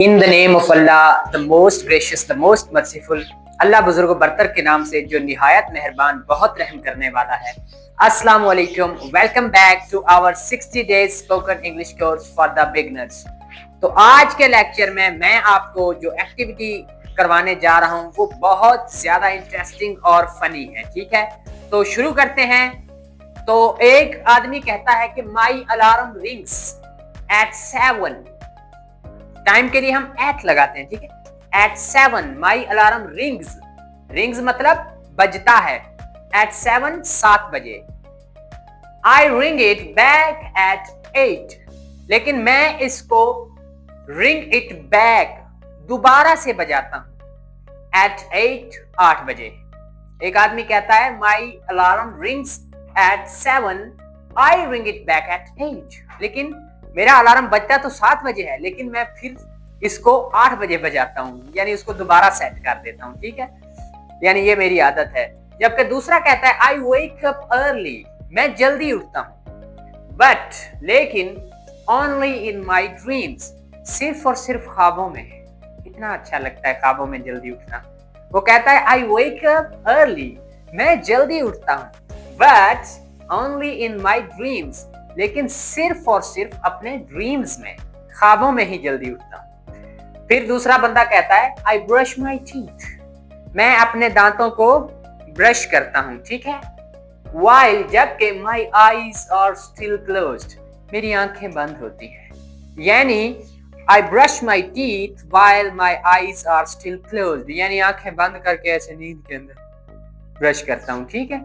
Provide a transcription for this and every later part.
In the name of Allah the most gracious the most merciful. अल्लाह बुजुर्ग बरतर के नाम से जो निहायत मेहरबान बहुत रहम करने वाला है। अस्सलाम वालेकुम, welcome back to our 60 days spoken English course for the beginners. तो आज के लेक्चर में मैं आपको जो एक्टिविटी करवाने जा रहा हूँ वो बहुत ज्यादा इंटरेस्टिंग और फनी है। ठीक है, तो शुरू करते हैं। तो एक आदमी कहता है कि my alarm rings at 7। Time के लिए हम एट लगाते हैं, ठीक है। At 7 my alarm rings, rings मतलब बजता है। एट 7 7 बजे। I ring it back at 8, लेकिन मैं इसको रिंग इट बैक दोबारा से बजाता हूं एट 8 8 बजे। एक आदमी कहता है my alarm rings at 7, I ring it back at 8, लेकिन मेरा अलार्म बजता तो 7 बजे है, लेकिन मैं फिर इसको 8 बजे बजाता हूँ, यानी उसको दोबारा सेट कर देता हूँ। ठीक है, यानी ये मेरी आदत है। जबकि दूसरा कहता है आई वेक अप अर्ली, मैं जल्दी उठता हूँ, बट लेकिन ओनली इन माई ड्रीम्स, सिर्फ और सिर्फ ख्वाबों में। कितना अच्छा लगता है ख्वाबों में जल्दी उठना। वो कहता है आई वेक अप अर्ली, मैं जल्दी उठता हूँ, but only in my dreams, लेकिन सिर्फ और सिर्फ अपने ड्रीम्स में, ख्वाबों में ही जल्दी उठता हूं। फिर दूसरा बंदा कहता है आई ब्रश माई टीथ, मैं अपने दांतों को ब्रश करता हूं। ठीक है, वाइल, जबकि my eyes are still closed, मेरी आंखें बंद होती हैं। यानी I brush my teeth while my eyes are still closed, यानी आंखें बंद करके ऐसे नींद के अंदर ब्रश करता हूं। ठीक है,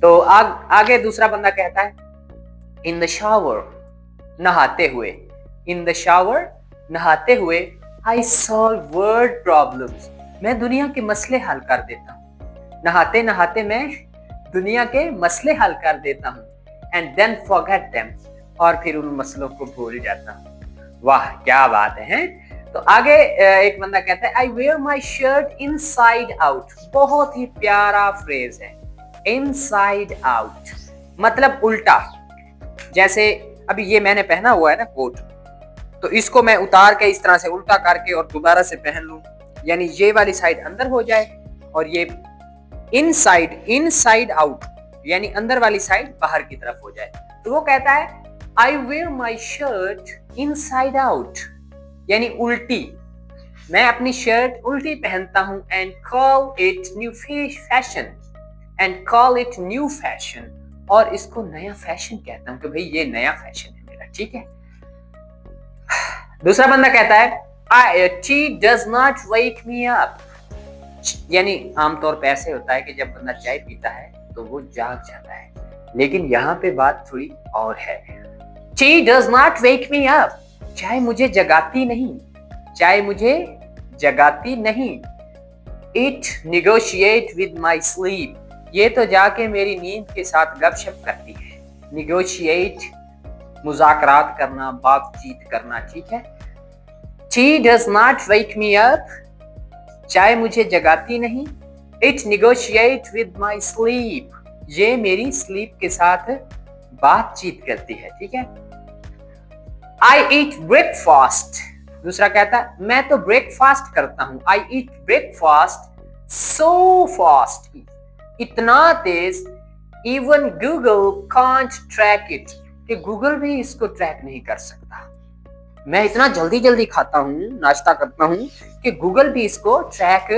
तो आगे दूसरा बंदा कहता है इन द शावर, नहाते हुए। इन द शावर, नहाते हुए। आई सॉल्व वर्ड प्रॉब्लम्स, मैं दुनिया के मसले हल कर देता हूँ। नहाते नहाते मैं दुनिया के मसले हल कर देता हूँ। एंड देन फॉरगेट देम, और फिर उन मसलों को भूल जाता हूँ। वाह क्या बात है। तो आगे एक बंदा कहता है I wear my shirt inside out, बहुत ही प्यारा फ्रेज है। इनसाइड आउट मतलब उल्टा। जैसे अभी ये मैंने पहना हुआ है ना कोट, तो इसको मैं उतार के इस तरह से उल्टा करके और दोबारा से पहन लूं, यानी ये वाली साइड अंदर हो जाए और ये इनसाइड आउट, यानी अंदर वाली साइड बाहर की तरफ हो जाए। तो वो कहता है I wear my shirt inside out, यानी उल्टी। मैं अपनी शर्ट उल्टी पहनता हूं। And call it new fashion, and call it new fashion, और इसको नया फैशन कहता हूं कि भाई ये नया फैशन है मेरा। ठीक है, दूसरा बंदा कहता है T does not wake me up, यानी आमतौर पर ऐसे होता है कि जब बंदा चाय पीता है तो वो जाग जाता है, लेकिन यहाँ पे बात थोड़ी और है। T does not wake me up, चाय मुझे जगाती नहीं, चाय मुझे जगाती नहीं। It negotiate with my sleep, ये तो जाके मेरी नींद के साथ गपशप करती है। निगोशिएट मुज़ाकरात करना, बातचीत करना। ठीक है, T does not wake me up, चाय मुझे जगाती नहीं। It negotiate with my sleep, ये मेरी स्लीप के साथ बातचीत करती है। ठीक है, आई ईट ब्रेकफास्ट, दूसरा कहता है मैं तो ब्रेकफास्ट करता हूं। आई ईट ब्रेकफास्ट सो फास्ट, इतना तेज, even Google can't track it, कि गूगल भी इसको ट्रैक नहीं कर सकता। मैं इतना जल्दी जल्दी खाता हूँ, नाश्ता करता हूँ, कि गूगल भी इसको ट्रैक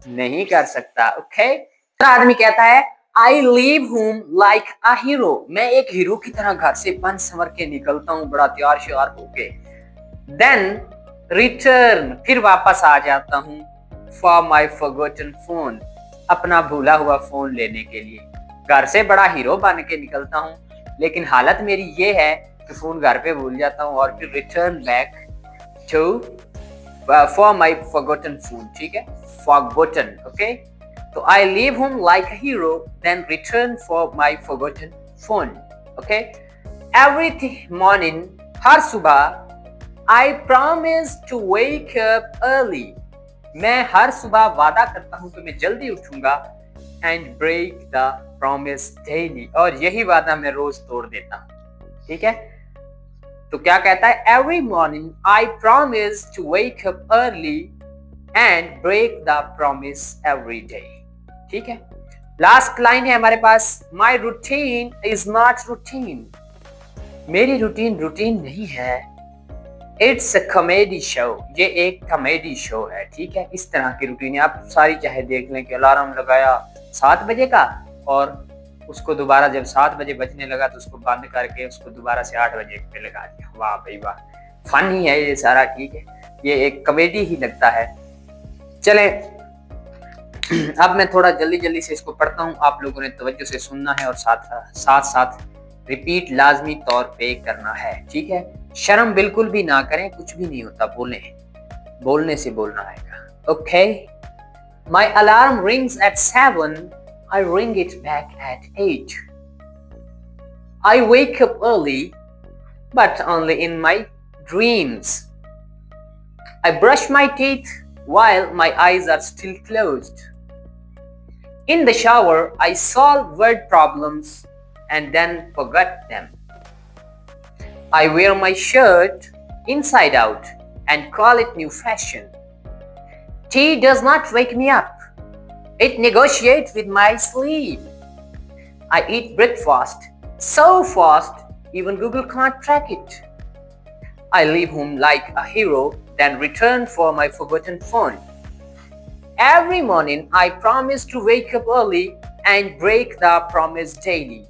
नहीं कर सकता। ओके, आदमी कहता है आई leave home like a hero, मैं एक हीरो की तरह घर से बन संवर के निकलता हूँ, बड़ा तैयार श्यार होके। देन रिटर्न, फिर वापस आ जाता हूँ। फॉर माई फॉरगॉटन फोन, अपना भूला हुआ फोन लेने के लिए। घर से बड़ा हीरो बन के निकलता हूँ, लेकिन हालत मेरी ये है कि फोन घर पे भूल जाता हूँ, और फिर return back to for my forgotten phone. ठीक है, फॉरगॉटन। ओके, तो I leave home like a hero, then return for my forgotten phone. Okay, every morning, हर सुबह। I promise to wake up early, मैं हर सुबह वादा करता हूं कि मैं जल्दी उठूंगा। And break the promise daily, और यही वादा मैं रोज तोड़ देता हूं। ठीक है, तो क्या कहता है, every morning I promise to wake up early and break the promise every day. ठीक है, लास्ट लाइन है हमारे पास, my routine is not routine, मेरी रूटीन रूटीन नहीं है, इट्स अ कॉमेडी शो, ये एक कॉमेडी शो है। ठीक है, इस तरह की रूटीन आप सारी चाहे देख लें कि अलार्म लगाया 7 बजे का और उसको दोबारा जब 7 बजे बजने लगा तो उसको बंद करके उसको दोबारा से 8 बजे पे लगा दिया। वाह भाई वाह, फन ही है ये सारा। ठीक है, ये एक कॉमेडी ही लगता है। चलें अब मैं थोड़ा जल्दी जल्दी से इसको पढ़ता हूँ, आप लोगों ने तवज्जो से सुनना है और साथ साथ रिपीट लाजमी तौर पे करना है। ठीक है, शर्म बिल्कुल भी ना करें, कुछ भी नहीं होता, बोलने से बोलना आएगा। Okay, my alarm rings at 7, I ring it back at 8. I wake up early, but only in my dreams. I brush my teeth while my eyes are still closed. In the shower, I solve word problems and then forget them. I wear my shirt inside out and call it new fashion. Tea does not wake me up. It negotiates with my sleep. I eat breakfast so fast, even Google can't track it. I leave home like a hero, then return for my forgotten phone. Every morning, I promise to wake up early and break the promise daily.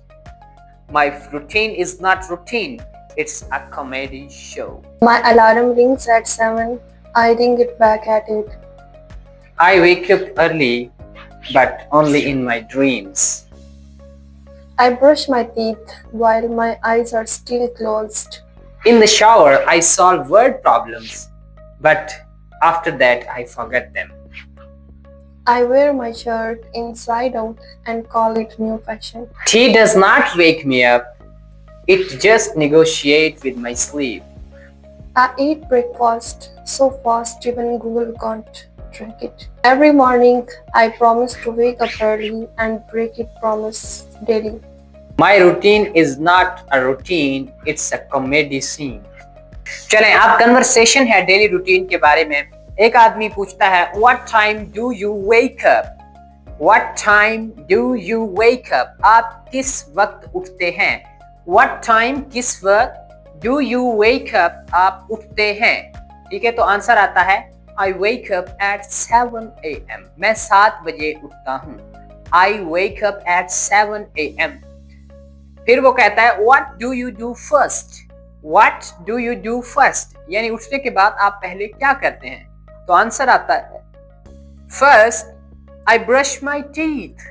My routine is not routine, it's a comedy show. My alarm rings at 7. I ring it back at 8. I wake up early, but only in my dreams. I brush my teeth while my eyes are still closed. In the shower, I solve word problems, but after that, I forget them. I wear my shirt inside out and call it new fashion. Tea does not wake me up, it just negotiates with my sleep. I eat breakfast so fast even Google can't track it. Every morning, I promise to wake up early and break it promise daily. My routine is not a routine, it's a comedy scene. चलें, अब conversation है daily routine के बारे में। एक आदमी पूछता है, What time do you wake up? What time do you wake up? आप किस वक्त उठते हैं? What time किस वक्त do you wake up? आप उठते हैं। ठीक है, तो आंसर आता है I wake up at 7 a.m. मैं 7 बजे उठता हूँ। I wake up at 7 a.m. फिर वो कहता है What do you do first? What do you do first? यानी उठने के बाद आप पहले क्या करते हैं? तो आंसर आता है First, I brush my teeth.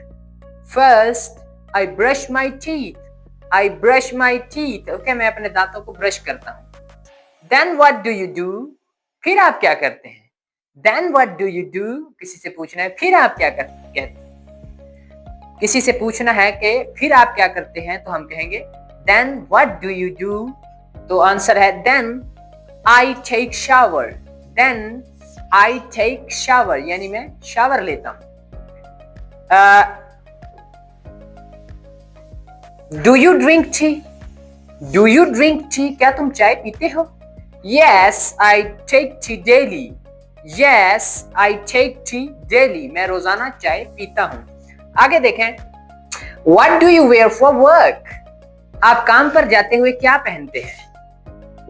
First, I brush my teeth. I brush my teeth. Okay, मैं अपने दांतों को ब्रश करता हूँ। Then what do you do? फिर आप क्या करते हैं? Then what do you do? किसी से पूछना है फिर आप क्या करते हैं? किसी से पूछना है कि फिर आप क्या करते हैं, तो हम कहेंगे Then what do you do? तो आंसर है Then I take shower. Then I take shower, यानी मैं शावर लेता हूँ। Do you drink tea? Do you drink tea? क्या तुम चाय पीते हो? Yes, I take tea daily. Yes, I take tea daily. मैं रोजाना चाय पीता हूँ। आगे देखें, What do you wear for work? आप काम पर जाते हुए क्या पहनते हैं?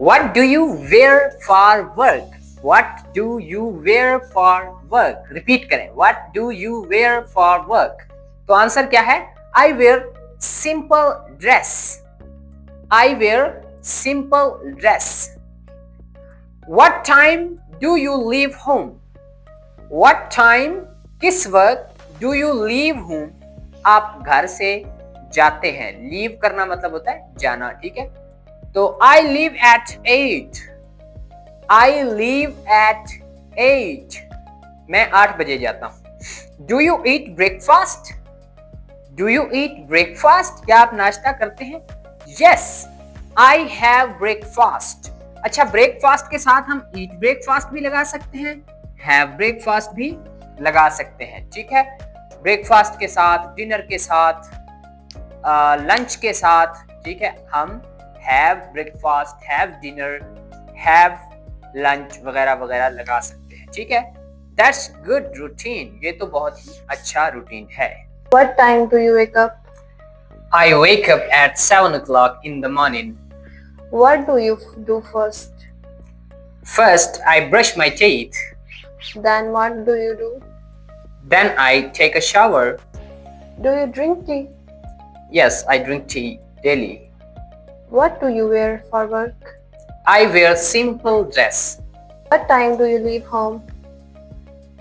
What do you wear for work? What do you wear for work? Repeat करें, What do you wear for work? तो आंसर क्या है? I wear simple dress. I wear simple dress. What time do you leave home? What time किस वक्त do you leave home? आप घर से जाते हैं। लीव करना मतलब होता है जाना। ठीक है, तो I leave at 8. I leave at 8. मैं 8 बजे जाता हूँ। Do you eat breakfast? Do you eat breakfast? क्या आप नाश्ता करते हैं? Yes, I have breakfast. अच्छा, ब्रेकफास्ट के साथ हम ईट ब्रेकफास्ट भी लगा सकते हैं, हैव ब्रेकफास्ट भी लगा सकते हैं। ठीक है, ब्रेकफास्ट के साथ, डिनर के साथ, लंच के साथ, ठीक है, हम have breakfast, have dinner, have lunch वगैरह वगैरह लगा सकते हैं, ठीक है। दैट्स गुड रूटीन, ये तो बहुत ही अच्छा रूटीन है। What time do you wake up? I wake up at 7 o'clock in the morning. What do you do first? First, I brush my teeth. Then what do you do? Then I take a shower. Do you drink tea? Yes, I drink tea daily. What do you wear for work? I wear simple dress. What time do you leave home?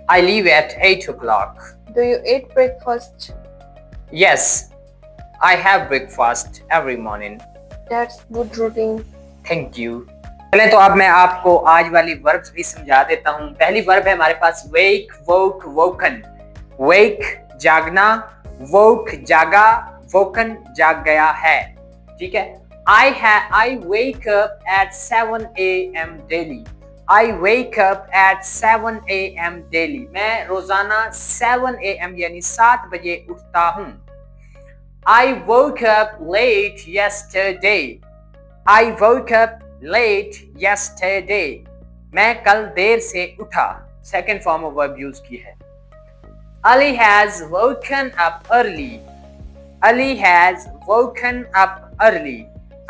I leave at 8 o'clock. Do you eat breakfast? Yes, I have breakfast every morning. That's good routine. Thank you. चलें तो अब मैं आपको आज वाली verbs भी समझा देता हूँ। पहली वर्ब है हमारे पास wake, woke, woken. Wake जागना, woke जागा, woken जाग गया है, ठीक है। I wake up at 7 a.m. daily. I wake up at 7 a.m. daily. मैं रोजाना 7 a.m. यानी 7 बजे उठता हूँ। I woke up late yesterday. I woke up late yesterday. मैं कल देर से उठा। Second form of verb use की है। Ali has woken up early. Ali has woken up early.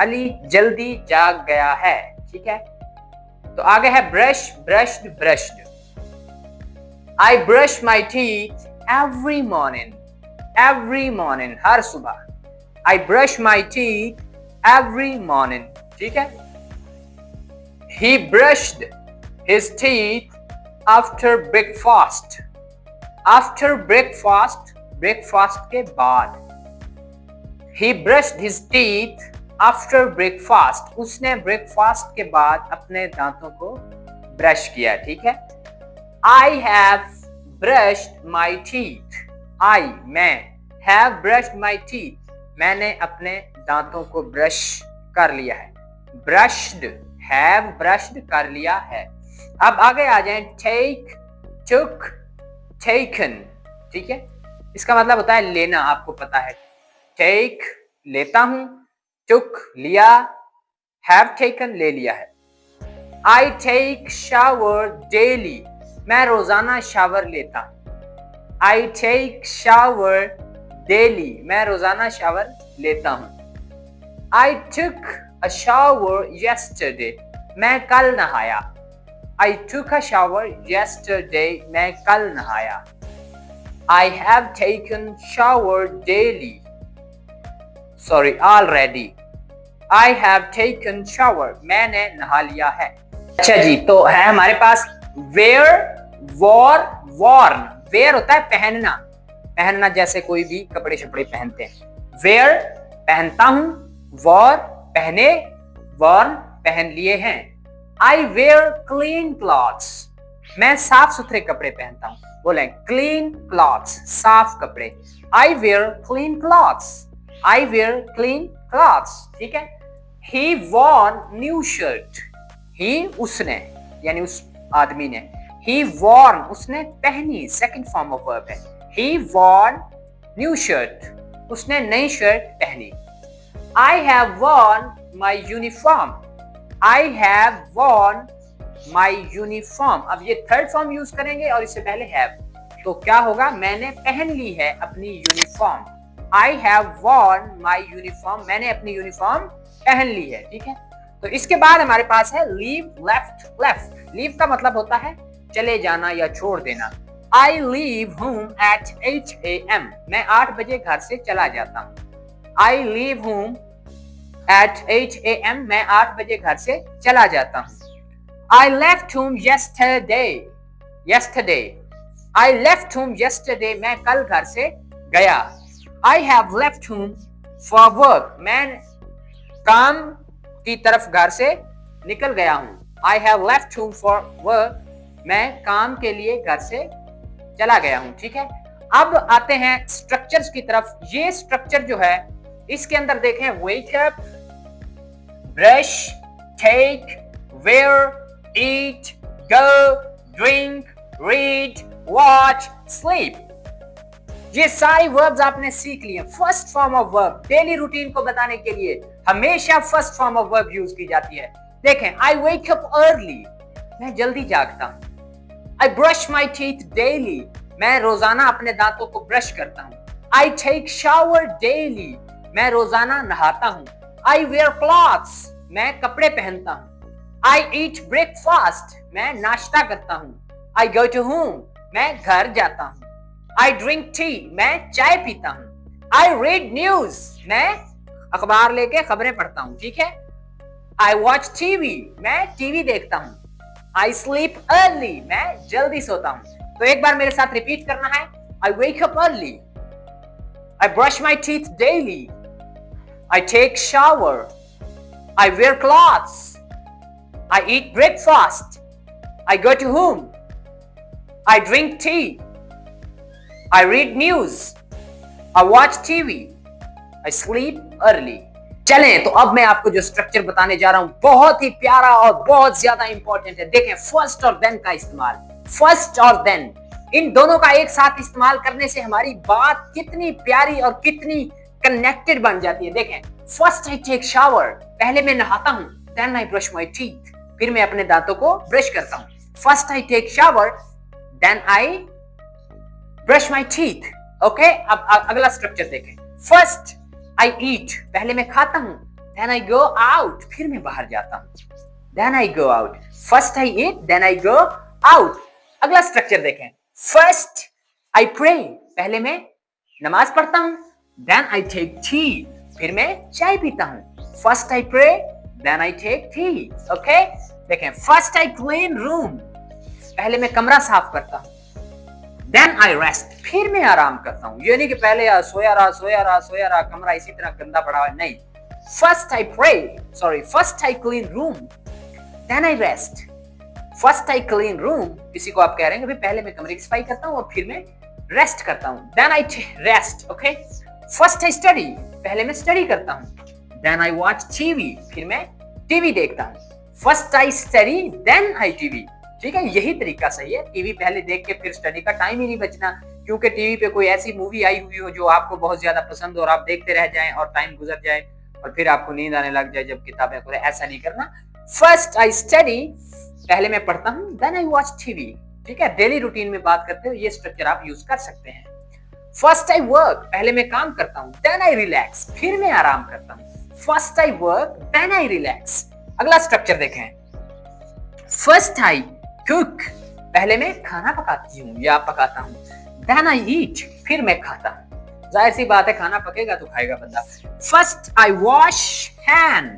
Ali जल्दी जाग गया है, ठीक है। तो आगे है brush, brushed, brushed. I brush my teeth every morning. Every morning, हर सुबह। I brush my teeth every morning, ठीक है। He brushed his teeth after breakfast. After breakfast, breakfast के बाद। He brushed his teeth after breakfast. उसने breakfast के बाद अपने दांतों को ब्रश किया, ठीक है। I have brushed my teeth. I मैं have brushed my teeth. मैंने अपने दांतों को ब्रश कर लिया है। Brushed, have brushed कर लिया है। अब आगे आ जाएं take, took, taken, ठीक है। इसका मतलब होता है लेना, आपको पता है। take लेता हूं, took लिया, have taken ले लिया है। I take shower daily. मैं रोजाना शावर लेता हूं। I take shower daily. मैं रोजाना शावर लेता हूं। I took a shower yesterday. मैं कल नहाया। I took a shower yesterday. मैं कल नहाया। I have taken shower daily. Sorry, already. I have taken shower. मैंने नहा लिया है। अच्छा जी, तो है हमारे पास wear, wore, worn. wear होता है पहनना, पहनना जैसे कोई भी कपड़े शपड़े पहनते हैं। wear पहनता हूं, wore पहने, worn पहन लिए हैं। I wear clean clothes. मैं साफ सुथरे कपड़े पहनता हूं। बोलें clean clothes, साफ कपड़े। I wear clean clothes. I wear clean clothes, ठीक है। He wore new shirt. He उसने यानी उस आदमी ने। He wore उसने पहनी, सेकंड फॉर्म ऑफ वर्ब है। He wore new shirt. उसने नई शर्ट पहनी। I have worn my uniform. I have worn my uniform. अब ये थर्ड फॉर्म यूज करेंगे और इससे पहले have, तो क्या होगा? मैंने पहन ली है अपनी uniform. I have worn my uniform. मैंने अपनी यूनिफॉर्म पहन ली है, ठीक है। तो इसके बाद हमारे पास है leave, left, left. leave का मतलब होता है चले जाना या छोड़ देना। I leave home at 8 a.m. मैं 8 बजे घर से चला जाता हूँ। I leave home at 8 a.m. मैं 8 बजे घर से चला जाता हूँ। I left home yesterday. Yesterday. I left home yesterday. मैं कल घर से गया। I have left home for work. मैं काम की तरफ घर से निकल गया हूँ। I have left home for work. मैं काम के लिए घर से चला गया हूँ, ठीक है। अब आते हैं स्ट्रक्चर्स की तरफ। ये स्ट्रक्चर जो है इसके अंदर देखें wake up, brush, take, wear, eat, go, drink, read, watch, sleep. ये सारी वर्ब्स आपने सीख लिए। First form of verb daily routine को बताने के लिए हमेशा first form of verb use की जाती है। देखें, आई वेक अप अर्ली, मैं जल्दी जागता हूँ। आई ब्रश माई टीथ डेली, मैं रोजाना अपने दांतों को ब्रश करता हूँ। आई टेक शावर डेली, मैं रोजाना नहाता हूँ। आई वेयर क्लॉथ्स, मैं कपड़े पहनता हूँ। आई ईट ब्रेकफास्ट, मैं नाश्ता करता हूँ। आई गो टू होम, मैं घर जाता हूँ। आई ड्रिंक टी, मैं चाय पीता हूँ। आई रीड न्यूज, मैं अखबार लेके खबरें पढ़ता हूँ, ठीक है। आई वॉच टीवी, मैं टीवी देखता हूँ। आई स्लीप अर्ली, मैं जल्दी सोता हूँ। तो एक बार मेरे साथ रिपीट करना है। I wake up early, I brush my teeth daily. I take shower. I wear clothes. I eat breakfast. I go to home. I drink tea. I read news. I watch TV. I sleep early. चलें, तो अब मैं आपको जो structure बताने जा रहा हूं बहुत ही प्यारा और बहुत ज्यादा इंपॉर्टेंट है। देखें, फर्स्ट और देन का इस्तेमाल, फर्स्ट और देन, इन दोनों का एक साथ इस्तेमाल करने से हमारी बात कितनी प्यारी और कितनी कनेक्टेड बन जाती है। देखें, फर्स्ट आई टेक शावर, पहले मैं नहाता हूं। Then I brush my teeth, फिर मैं अपने दांतों को ब्रश करता हूं। First I take shower, then I brush my teeth. Okay, अब अगला स्ट्रक्चर देखें। फर्स्ट आई ईट, पहले मैं खाता हूं। देन आई गो आउट, फिर मैं बाहर जाता हूं। Then I go out. First I eat, then I go out. अगला स्ट्रक्चर देखें। फर्स्ट आई प्रे, पहले मैं नमाज पढ़ता हूं। देन आई टेक टी, फिर मैं चाय पीता हूं। First I pray, then I take tea. Okay, देखें, फर्स्ट आई क्लीन रूम, पहले मैं कमरा साफ करता हूं। देन आई रेस्ट, फिर मैं आराम करता हूं। ये नहीं कि पहले सोया रहा कमरा इसी तरह गंदा पड़ा है, नहीं। First I pray, first I clean room, then I rest. First I clean room, किसी को आप कह रहे हैं पहले मैं कमरे की सफाई करता हूं और फिर मैं रेस्ट करता हूं। Then I rest. Okay, first I study, पहले मैं स्टडी करता हूं। देन आई वॉच टीवी, फिर मैं टीवी देखता हूं। First I study, then I TV. ठीक है, यही तरीका सही है। टीवी पहले देख के फिर स्टडी का टाइम ही नहीं बचना, क्योंकि टीवी पे कोई ऐसी मूवी आई हुई हो जो आपको बहुत ज्यादा पसंद हो और आप देखते रह जाएं और टाइम गुजर जाए और फिर आपको नींद आने लग जाए जब किताबें खुले। ऐसा नहीं करना। फर्स्ट आई स्टडी, पहले मैं पढ़ता हूं। Then I watch TV. ठीक है, डेली रूटीन में बात करते हो ये स्ट्रक्चर आप यूज कर सकते हैं। फर्स्ट आई वर्क, पहले मैं काम करता हूं। देन आई रिलैक्स, फिर मैं आराम करता हूं। First I work, then I relax. अगला स्ट्रक्चर देखें। फर्स्ट आई कुक, पहले मैं खाना पकाती हूँ या पकाता हूँ। देन आई ईट, फिर मैं खाता हूँ। जाहिर सी बात है, खाना पकेगा तो खाएगा बंदा। फर्स्ट आई वॉश हैंड,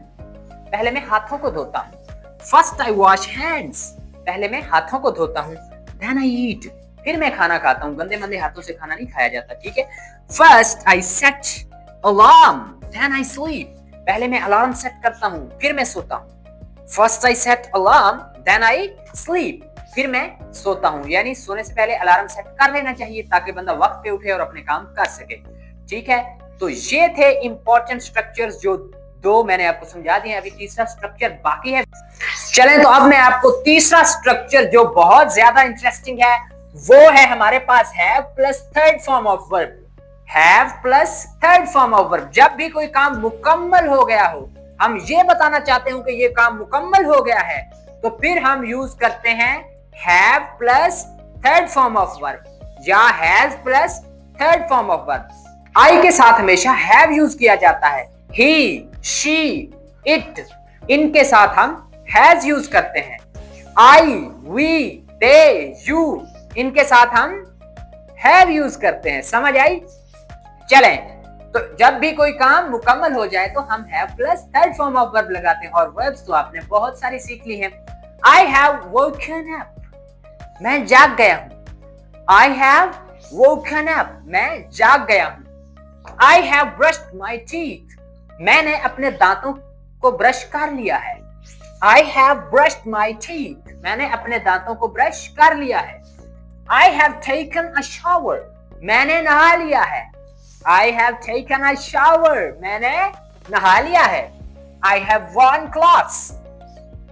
पहले मैं हाथों को धोता हूँ। फर्स्ट आई वॉश हैंड्स, पहले मैं हाथों को धोता हूँ। देन आई ईट, फिर मैं खाना खाता हूँ। गंदे मंदे हाथों से खाना नहीं खाया जाता, ठीक है। First I set alarm, then I sleep, पहले मैं अलार्म सेट करता हूँ फिर मैं सोता हूँ। First I set alarm, then I sleep, फिर मैं सोता हूँ। यानी सोने से पहले अलार्म सेट कर लेना चाहिए ताकि बंदा वक्त पे उठे और अपने काम कर सके। ठीक है, तो ये थे इंपॉर्टेंट स्ट्रक्चर्स जो दो मैंने आपको समझा दिए। अभी तीसरा स्ट्रक्चर बाकी है। चलें, तो अब मैं आपको तीसरा स्ट्रक्चर जो बहुत ज्यादा इंटरेस्टिंग है वो है हमारे पास have plus third form of verb. Have plus third form of verb. जब भी कोई काम मुकम्मल हो गया हो, हम ये बताना चाहते हो कि ये काम मुकम्मल हो गया है, तो फिर हम यूज करते हैं have plus third form of verb या has plus third form of verb. I के साथ हमेशा हैव यूज किया जाता है। ही, शी, इट, इनके साथ हम हैज यूज करते हैं। आई, वी, दे, यू, इनके साथ हम हैव यूज करते हैं। समझ आई? चलें, तो जब भी कोई काम मुकम्मल हो जाए तो हम have plus third form of verb लगाते हैं। और वर्ब्स तो आपने बहुत सारी सीख ली हैं। आई हैव वोकन अप, मैं जाग गया हूं। आई हैव वोकन अप, मैं जाग गया हूं। I have brushed my teeth, मैंने अपने दांतों को ब्रश कर लिया है। I have brushed my teeth, मैंने अपने दांतों को ब्रश कर लिया है। I have taken a shower, मैंने नहा लिया है। I have taken a shower, मैंने नहा लिया है। I have worn clothes,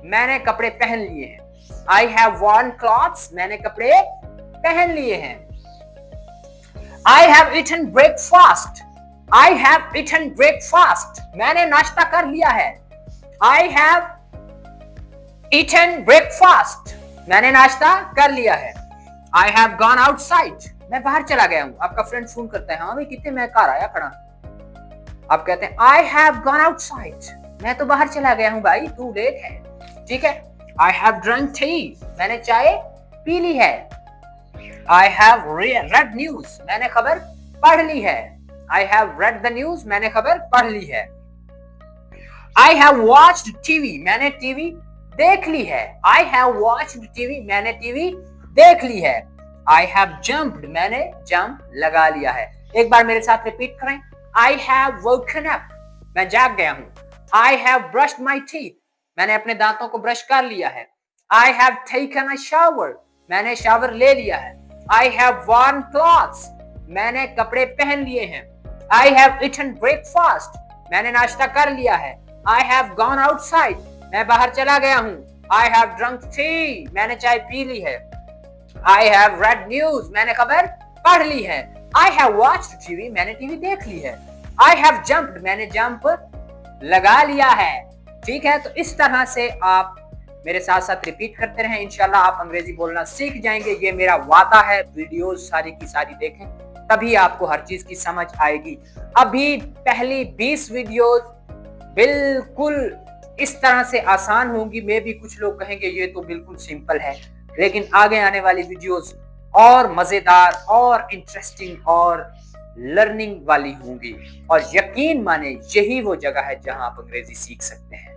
मैंने कपड़े पहन लिए हैं। I have worn clothes, मैंने कपड़े पहन लिए हैं। I have eaten breakfast, I have eaten breakfast, मैंने नाश्ता कर लिया है। आई हैव ईटन ब्रेकफास्ट, मैंने नाश्ता कर लिया है। आई हैव गॉन आउटसाइड, मैं बाहर चला गया हूं। आपका फ्रेंड फोन करता है, हाँ भाई कितने, मैं घर आया खड़ा। आप कहते हैं आई हैव गॉन आउटसाइड, मैं तो बाहर चला गया हूं भाई, तू लेट है। ठीक है। आई हैव ड्रंक टी, मैंने चाय पी ली है। आई हैव रेड न्यूज, मैंने खबर पढ़ ली है। I have read the news, मैंने खबर पढ़ ली है। आई हैव वॉच्ड टीवी, मैंने टीवी देख ली है। आई हैव वॉच्ड टीवी, मैंने टीवी देख ली है। आई हैव जंप्ड, मैंने जंप लगा लिया है। एक बार मेरे साथ रिपीट करें। आई हैव वोकन अप, मैं जाग गया हूं। I have brushed my teeth, मैंने अपने दांतों को ब्रश कर लिया है। I have taken a shower, मैंने शावर ले लिया है। आई हैव वॉर्न क्लॉथ्स, मैंने कपड़े पहन लिए हैं। आई हैव ईटन ब्रेकफास्ट, मैंने नाश्ता कर लिया है। आई हैव गॉन आउटसाइड, मैं बाहर चला गया हूं। आई हैव ड्रंक टी, मैंने चाय पी ली है। आई हैव रेड न्यूज, मैंने खबर पढ़ ली है। आई हैव वॉच्ड टीवी, मैंने टीवी देख ली है। आई हैव जंप्ड, मैंने जंप लगा लिया है। ठीक है, तो इस तरह से आप मेरे साथ साथ रिपीट करते रहें, इंशाल्लाह आप अंग्रेजी बोलना सीख जाएंगे। ये मेरा वादा है। वीडियोस सारी की सारी देखें, तभी आपको हर चीज की समझ आएगी। अभी पहली 20 वीडियोस बिल्कुल इस तरह से आसान होंगी। मे भी कुछ लोग कहेंगे ये तो बिल्कुल सिंपल है, लेकिन आगे आने वाली वीडियोस और मजेदार और इंटरेस्टिंग और लर्निंग वाली होंगी। और यकीन माने यही वो जगह है जहां आप अंग्रेजी सीख सकते हैं।